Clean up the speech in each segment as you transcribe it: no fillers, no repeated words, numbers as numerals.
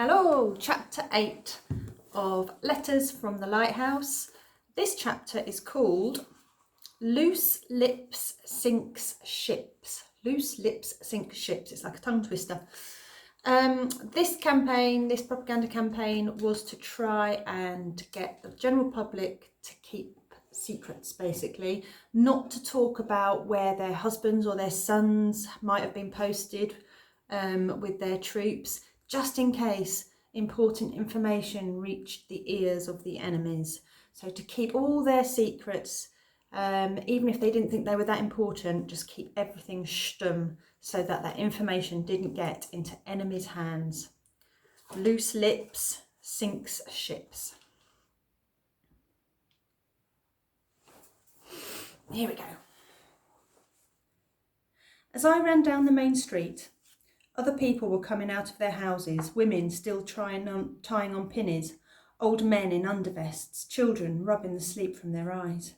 Hello, chapter 8 of Letters from the Lighthouse. This chapter is called Loose Lips Sinks Ships. Loose Lips Sink Ships. It's like a tongue twister. This propaganda campaign, was to try and get the general public to keep secrets, basically, not to talk about where their husbands or their sons might have been posted with their troops, just in case important information reached the ears of the enemies. So to keep all their secrets, even if they didn't think they were that important, just keep everything stum so that that information didn't get into enemies' hands. Loose lips sinks ships. Here we go. As I ran down the main street, other people were coming out of their houses, women still tying on pinnies, old men in undervests, children rubbing the sleep from their eyes.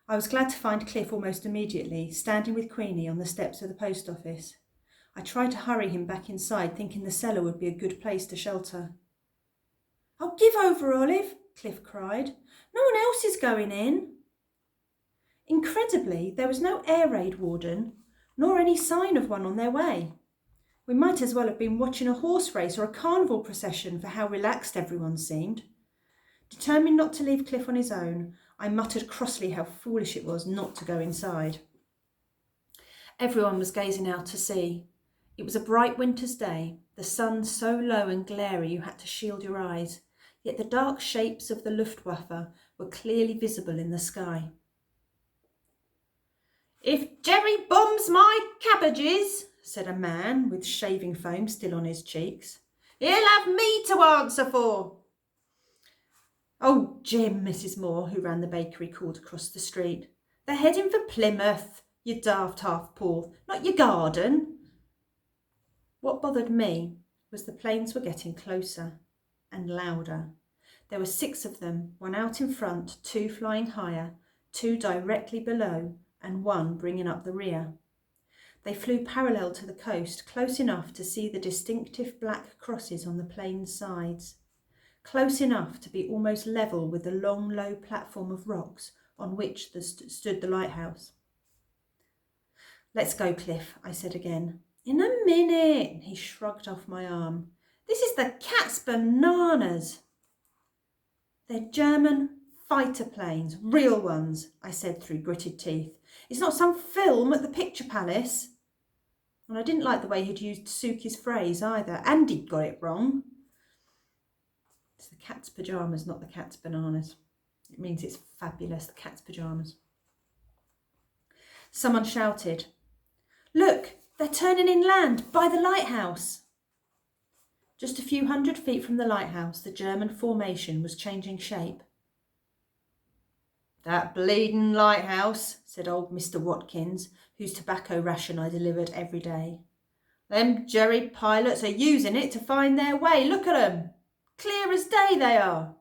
I was glad to find Cliff almost immediately, standing with Queenie on the steps of the post office. I tried to hurry him back inside, thinking the cellar would be a good place to shelter. "Oh, give over, Olive," Cliff cried. "No one else is going in." Incredibly, there was no air raid warden, nor any sign of one on their way. We might as well have been watching a horse race or a carnival procession for how relaxed everyone seemed. Determined not to leave Cliff on his own, I muttered crossly how foolish it was not to go inside. Everyone was gazing out to sea. It was a bright winter's day, the sun so low and glary you had to shield your eyes, yet the dark shapes of the Luftwaffe were clearly visible in the sky. "If Jerry bombs my cabbages," said a man with shaving foam still on his cheeks, "he'll have me to answer for." "Oh, Jim," Mrs. Moore, who ran the bakery, called across the street. "They're heading for Plymouth, you daft half-paw, not your garden." What bothered me was the planes were getting closer and louder. There were 6 of them, one out in front, 2 flying higher, 2 directly below, and 1 bringing up the rear. They flew parallel to the coast, close enough to see the distinctive black crosses on the plane's sides, close enough to be almost level with the long, low platform of rocks on which stood the lighthouse. "Let's go, Cliff," I said again. "In a minute," he shrugged off my arm. "This is the cat's bananas." "They're German fighter planes, real ones," I said through gritted teeth. "It's not some film at the Picture Palace." And I didn't like the way he'd used Suki's phrase either, and he'd got it wrong. It's the cat's pyjamas, not the cat's bananas. It means it's fabulous, the cat's pyjamas. Someone shouted, "Look, they're turning inland by the lighthouse." Just a few hundred feet from the lighthouse, the German formation was changing shape. "That bleedin' lighthouse," said old Mr. Watkins, whose tobacco ration I delivered every day. "Them Jerry pilots are using it to find their way. Look at 'em. Clear as day they are."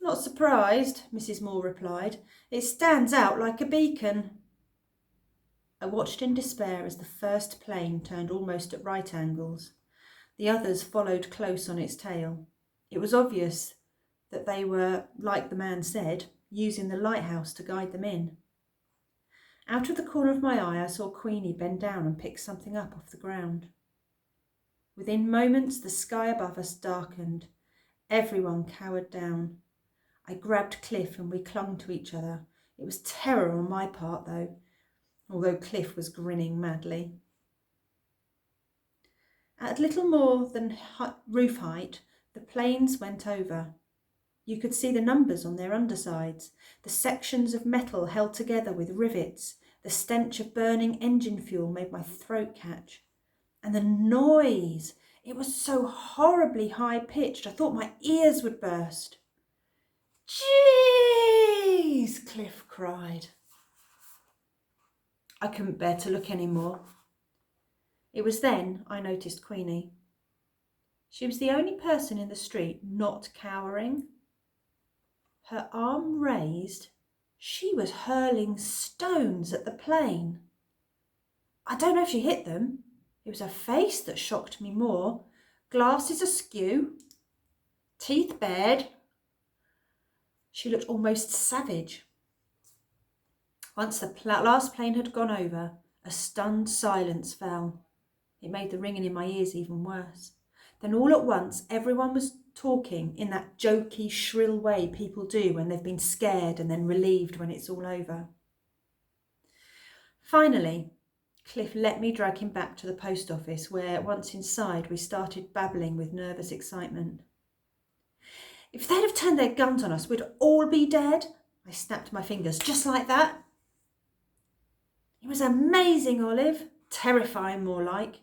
"Not surprised," Mrs. Moore replied. "It stands out like a beacon." I watched in despair as the first plane turned almost at right angles. The others followed close on its tail. It was obvious that they were, like the man said, using the lighthouse to guide them in. Out of the corner of my eye, I saw Queenie bend down and pick something up off the ground. Within moments, the sky above us darkened. Everyone cowered down. I grabbed Cliff and we clung to each other. It was terror on my part, although Cliff was grinning madly. At little more than roof height, the planes went over. You could see the numbers on their undersides, the sections of metal held together with rivets. The stench of burning engine fuel made my throat catch. And the noise! It was so horribly high-pitched, I thought my ears would burst. "Jeez!" Cliff cried. I couldn't bear to look any more. It was then I noticed Queenie. She was the only person in the street not cowering. Her arm raised, she was hurling stones at the plane. I don't know if she hit them. It was her face that shocked me more. glasses askew, teeth bared. She looked almost savage. Once the last plane had gone over, a stunned silence fell. It made the ringing in my ears even worse. Then all at once, everyone was talking in that jokey, shrill way people do when they've been scared and then relieved when it's all over. Finally, Cliff let me drag him back to the post office where, once inside, we started babbling with nervous excitement. If they'd have turned their guns on us, we'd all be dead. I snapped my fingers just like that. It was amazing, Olive. Terrifying, more like.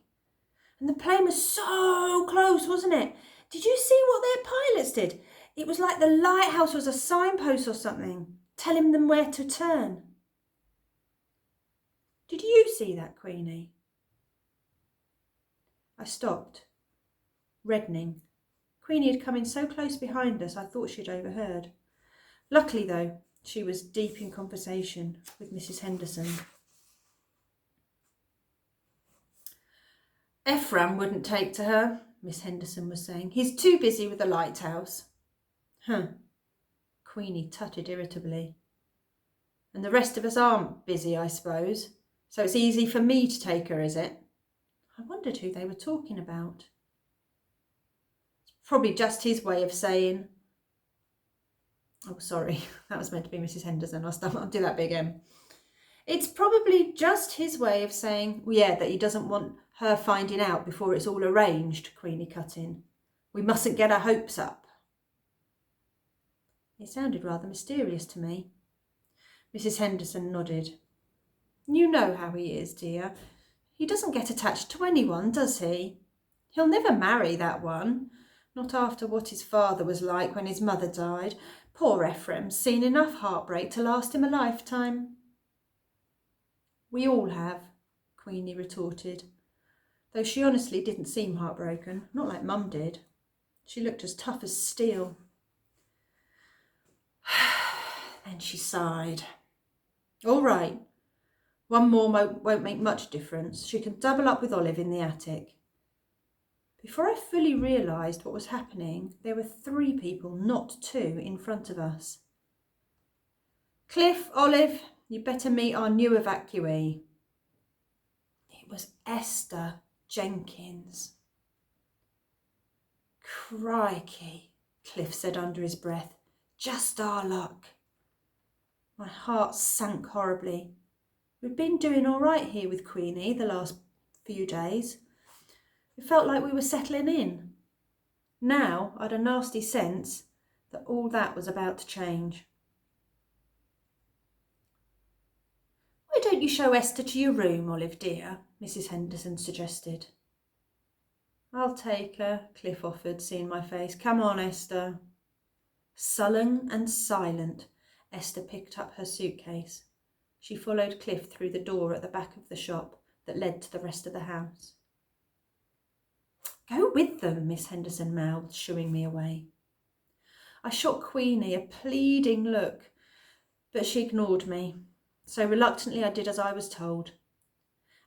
And the plane was so close, wasn't it? Did you see what their pilots did? It was like the lighthouse was a signpost or something, telling them where to turn. Did you see that, Queenie? I stopped, reddening. Queenie had come in so close behind us I thought she'd overheard. Luckily, though, she was deep in conversation with Mrs. Henderson. Ephraim wouldn't take to her, Miss Henderson was saying. He's too busy with the Lighthouse. Huh. Queenie tutted irritably. And the rest of us aren't busy, I suppose. So it's easy for me to take her, is it? I wondered who they were talking about. It's probably just his way of saying... Oh, sorry, that was meant to be Mrs. Henderson. I'll do that bit again. It's probably just his way of saying, well, yeah, that he doesn't want her finding out before it's all arranged, Queenie cut in. We mustn't get our hopes up. It sounded rather mysterious to me. Mrs. Henderson nodded. You know how he is, dear. He doesn't get attached to anyone, does he? He'll never marry that one. Not after what his father was like when his mother died. Poor Ephraim's seen enough heartbreak to last him a lifetime. We all have, Queenie retorted, though she honestly didn't seem heartbroken, not like Mum did. She looked as tough as steel. Then she sighed. All right, one more won't make much difference. She can double up with Olive in the attic. Before I fully realised what was happening, there were 3 people, not 2, in front of us. Cliff, Olive, you better meet our new evacuee. It was Esther Jenkins. Crikey, Cliff said under his breath. Just our luck. My heart sank horribly. We'd been doing all right here with Queenie the last few days. It felt like we were settling in. Now I'd a nasty sense that all that was about to change. Why don't you show Esther to your room, Olive dear? Mrs. Henderson suggested. I'll take her, Cliff offered, seeing my face. Come on, Esther. Sullen and silent, Esther picked up her suitcase. She followed Cliff through the door at the back of the shop that led to the rest of the house. Go with them, Miss Henderson mouthed, shooing me away. I shot Queenie a pleading look, but she ignored me, so reluctantly I did as I was told.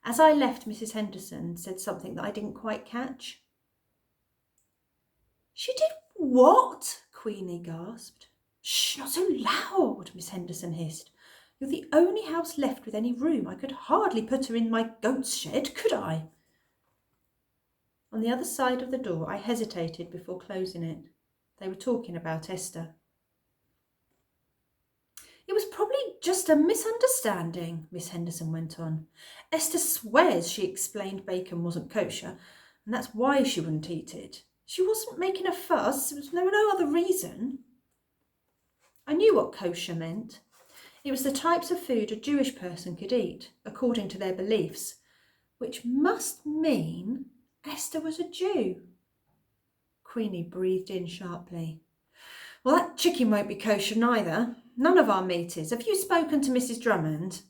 As I left, Mrs. Henderson said something that I didn't quite catch. She did what? Queenie gasped. Shh, not so loud, Miss Henderson hissed. You're the only house left with any room. I could hardly put her in my goat's shed, could I? On the other side of the door, I hesitated before closing it. They were talking about Esther. It was probably just a misunderstanding, Miss Henderson went on. Esther swears she explained bacon wasn't kosher, and that's why she wouldn't eat it. She wasn't making a fuss. There was no other reason. I knew what kosher meant. It was the types of food a Jewish person could eat, according to their beliefs, which must mean Esther was a Jew. Queenie breathed in sharply. Well, that chicken won't be kosher neither. None of our meat is. Have you spoken to Mrs. Drummond?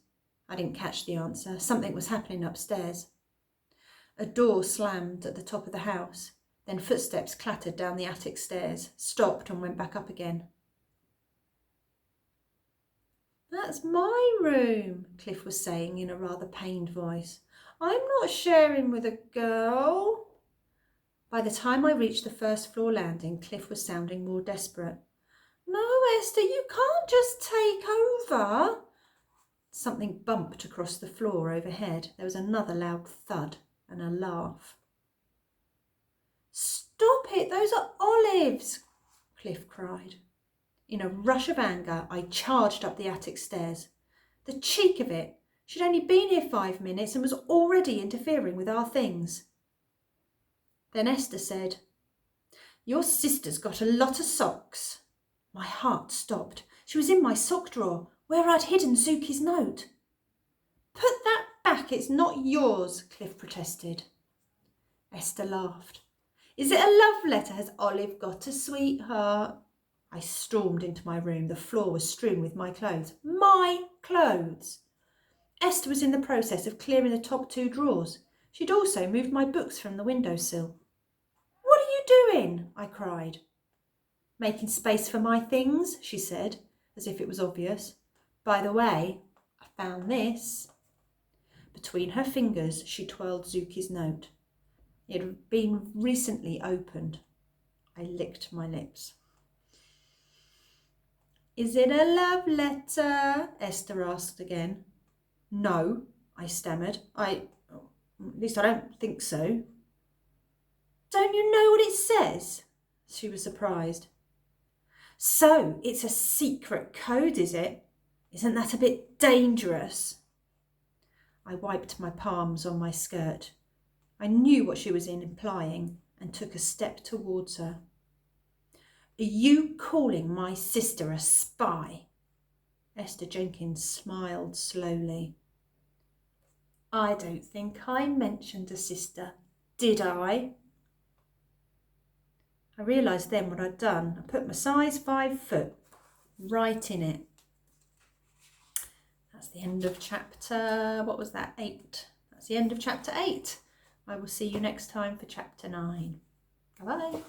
I didn't catch the answer. Something was happening upstairs. A door slammed at the top of the house. Then footsteps clattered down the attic stairs, stopped and went back up again. That's my room, Cliff was saying in a rather pained voice. I'm not sharing with a girl. By the time I reached the first floor landing, Cliff was sounding more desperate. No, Esther, you can't just take over. Something bumped across the floor overhead. There was another loud thud and a laugh. Stop it, those are olives, Cliff cried. In a rush of anger, I charged up the attic stairs. The cheek of it! She'd only been here 5 minutes and was already interfering with our things. Then Esther said, Your sister's got a lot of socks. My heart stopped. She was in my sock drawer, where I'd hidden Zuki's note. Put that back, it's not yours, Cliff protested. Esther laughed. Is it a love letter? Has Olive got a sweetheart? I stormed into my room. The floor was strewn with my clothes. My clothes! Esther was in the process of clearing the top 2 drawers. She'd also moved my books from the windowsill. What are you doing? I cried. Making space for my things, she said, as if it was obvious. By the way, I found this. Between her fingers, she twirled Zuki's note. It had been recently opened. I licked my lips. Is it a love letter? Esther asked again. No, I stammered. At least I don't think so. Don't you know what it says? She was surprised. So, it's a secret code, is it? Isn't that a bit dangerous? I wiped my palms on my skirt. I knew what she was implying and took a step towards her. Are you calling my sister a spy? Esther Jenkins smiled slowly. I don't think I mentioned a sister, did I? I realised then what I'd done. I put my size 5 foot right in it. That's the end of chapter, 8? That's the end of chapter 8. I will see you next time for chapter 9. Bye-bye.